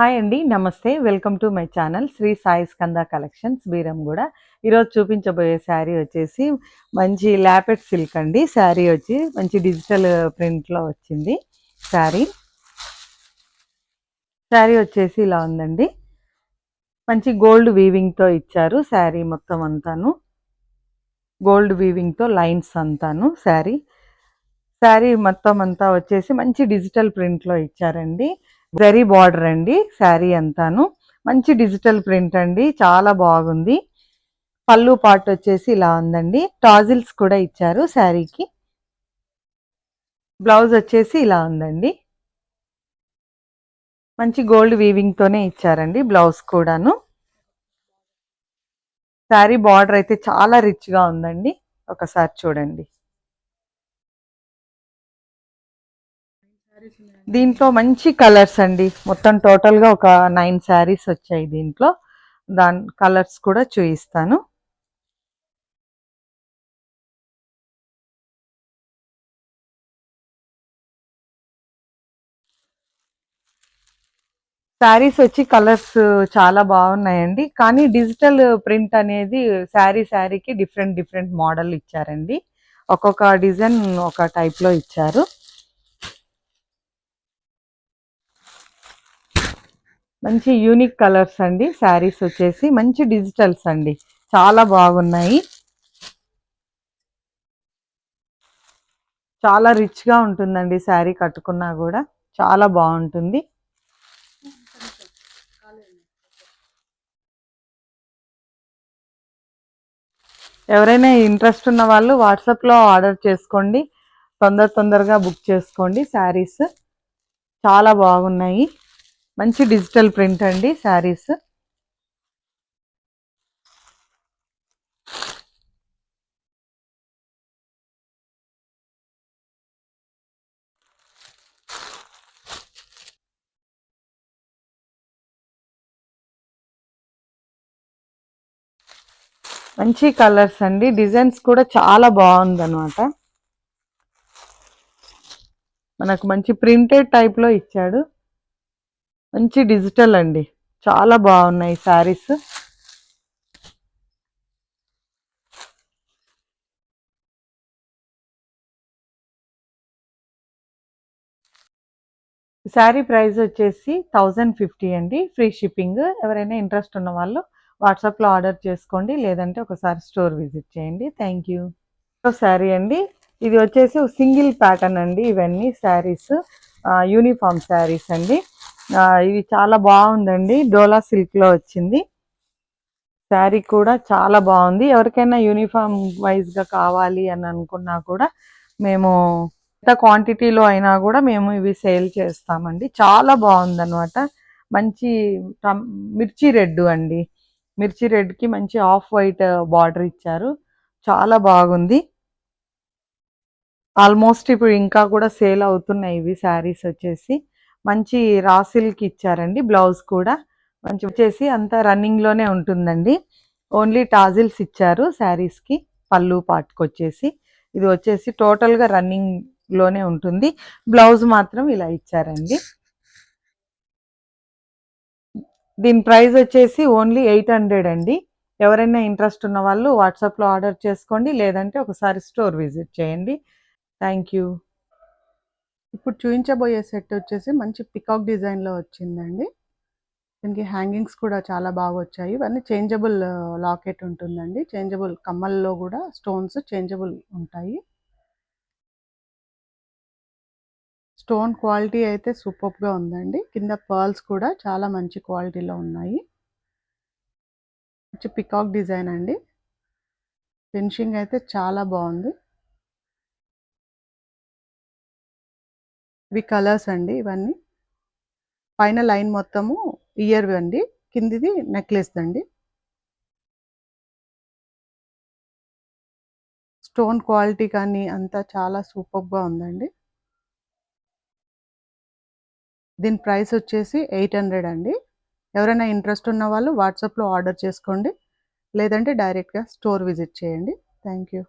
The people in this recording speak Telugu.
హాయ్ అండి. నమస్తే. Welcome to my channel Shri Sai Skanda collections Beeramguda. ఈరోజు చూపించబోయే శారీ వచ్చేసి మంచి లాపెట్ సిల్క్ అండి. శారీ వచ్చి మంచి డిజిటల్ ప్రింట్‌లో వచ్చింది శారీ. శారీ వచ్చేసి ఇలా ఉందండి. మంచి గోల్డ్ వీవింగ్‌తో ఇచ్చారు శారీ మొత్తం అంతాను. గోల్డ్ వీవింగ్‌తో లైన్స్ అంతాను శారీ. శారీ మొత్తం అంతా వచ్చేసి మంచి డిజిటల్ ప్రింట్‌లో ఇచ్చారండి. జరీ బార్డర్ అండి శారీ అంతాను. మంచి డిజిటల్ ప్రింట్ అండి. చాలా బాగుంది. పళ్ళు పార్ట్ వచ్చేసి ఇలా ఉందండి. టాజిల్స్ కూడా ఇచ్చారు శారీకి. బ్లౌజ్ వచ్చేసి ఇలా ఉందండి. మంచి గోల్డ్ వీవింగ్‌తోనే ఇచ్చారండి బ్లౌజ్ కూడాను. శారీ బార్డర్ అయితే చాలా రిచ్‌గా ఉందండి. ఒకసారి చూడండి. దీంట్లో మంచి కలర్స్ అండి. మొత్తం టోటల్‌గా ఒక 9 శారీస్ వచ్చాయి దీంట్లో. దాని కలర్స్ కూడా చూయిస్తాను. శారీస్ వచ్చి కలర్స్ చాలా బాగున్నాయండి. కానీ డిజిటల్ ప్రింట్ అనేది శారీకి డిఫరెంట్ డిఫరెంట్ మోడల్ ఇచ్చారండి. ఒక్కొక్క డిజైన్ ఒక టైప్‌లో ఇచ్చారు. మంచి యూనిక్ కలర్స్ అండి. శారీస్ వచ్చేసి మంచి డిజిటల్స్ అండి. చాలా బాగున్నాయి. చాలా రిచ్‌గా ఉంటుందండి శారీ కట్టుకున్నా కూడా. చాలా బాగుంటుంది. ఎవరైనా ఇంట్రెస్ట్ ఉన్న వాళ్ళు వాట్సాప్‌లో ఆర్డర్ చేసుకోండి. తొందరగా బుక్ చేసుకోండి శారీస్. చాలా బాగున్నాయి. మంచి డిజిటల్ ప్రింట్ అండి శారీస్. మంచి కలర్స్ అండి. డిజైన్స్ కూడా చాలా బాగుందన్నమాట. మనకు మంచి ప్రింటెడ్ టైప్‌లో ఇచ్చాడు. మంచి డిజిటల్ అండి. చాలా బాగున్నాయి శారీస్. శారీ ప్రైస్ వచ్చేసి 1050 అండి. Free shipping. ఎవరైనా ఇంట్రెస్ట్ ఉన్న వాళ్ళు వాట్సాప్‌లో ఆర్డర్ చేసుకోండి. లేదంటే ఒకసారి స్టోర్ విజిట్ చేయండి. Thank you. శారీ అండి. ఇది వచ్చేసి సింగిల్ ప్యాటర్న్ అండి. ఇవన్నీ శారీస్ యూనిఫామ్ శారీస్ అండి. ఇవి చాలా బాగుందండి. డోలా సిల్క్‌లో వచ్చింది. శారీ కూడా చాలా బాగుంది. ఎవరికైనా యూనిఫామ్ వైజ్‌గా కావాలి అని అనుకున్నా కూడా మేము ఎంత క్వాంటిటీలో అయినా కూడా మేము ఇవి సేల్ చేస్తామండి. చాలా బాగుందన్నమాట. మంచి మిర్చి రెడ్ అండి. మిర్చి రెడ్‌కి మంచి ఆఫ్ వైట్ బార్డర్ ఇచ్చారు. చాలా బాగుంది. ఆల్మోస్ట్ ఇప్పుడు ఇంకా కూడా సేల్ అవుతున్నాయి ఇవి శారీస్ వచ్చేసి. మంచి రా సిల్క్ ఇచ్చారండి. బ్లౌజ్ కూడా మంచి వచ్చేసి అంతా రన్నింగ్‌లోనే ఉంటుందండి. ఓన్లీ టాజిల్స్ ఇచ్చారు శారీస్‌కి. పళ్ళు పార్ట్‌కొచ్చేసి. ఇది వచ్చేసి టోటల్‌గా రన్నింగ్‌లోనే ఉంటుంది. బ్లౌజ్ మాత్రం ఇలా ఇచ్చారండి. దీని ప్రైస్ వచ్చేసి ఓన్లీ 800 అండి. ఎవరైనా ఇంట్రెస్ట్ ఉన్న వాళ్ళు వాట్సాప్‌లో ఆర్డర్ చేసుకోండి. లేదంటే ఒకసారి స్టోర్ విజిట్ చేయండి. Thank you. ఇప్పుడు చూయించబోయే సెట్ వచ్చేసి మంచి పికాక్ డిజైన్‌లో వచ్చిందండి. దీనికి హ్యాంగింగ్స్ కూడా చాలా బాగా వచ్చాయి. ఇవన్నీ చేంజబుల్ లాకెట్ ఉంటుందండి. చేంజబుల్ కమ్మల్లో కూడా స్టోన్స్ చేంజబుల్ ఉంటాయి. స్టోన్ క్వాలిటీ అయితే సూపర్బ్‌గా ఉందండి. కింద పర్ల్స్ కూడా చాలా మంచి క్వాలిటీలో ఉన్నాయి. మంచి పికాక్ డిజైన్ అండి. ఫినిషింగ్ అయితే చాలా బాగుంది. ఇవి కలర్స్ అండి ఇవన్నీ. పైన లైన్ మొత్తము ఇయర్ అండి. కిందిది నెక్లెస్ అండి. స్టోన్ క్వాలిటీ కానీ అంతా చాలా సూపర్బ్‌గా ఉందండి. దీని ప్రైస్ వచ్చేసి 800 అండి. ఎవరైనా ఇంట్రెస్ట్ ఉన్న వాళ్ళు వాట్సాప్‌లో ఆర్డర్ చేసుకోండి. లేదంటే డైరెక్ట్‌గా స్టోర్ విజిట్ చేయండి. Thank you.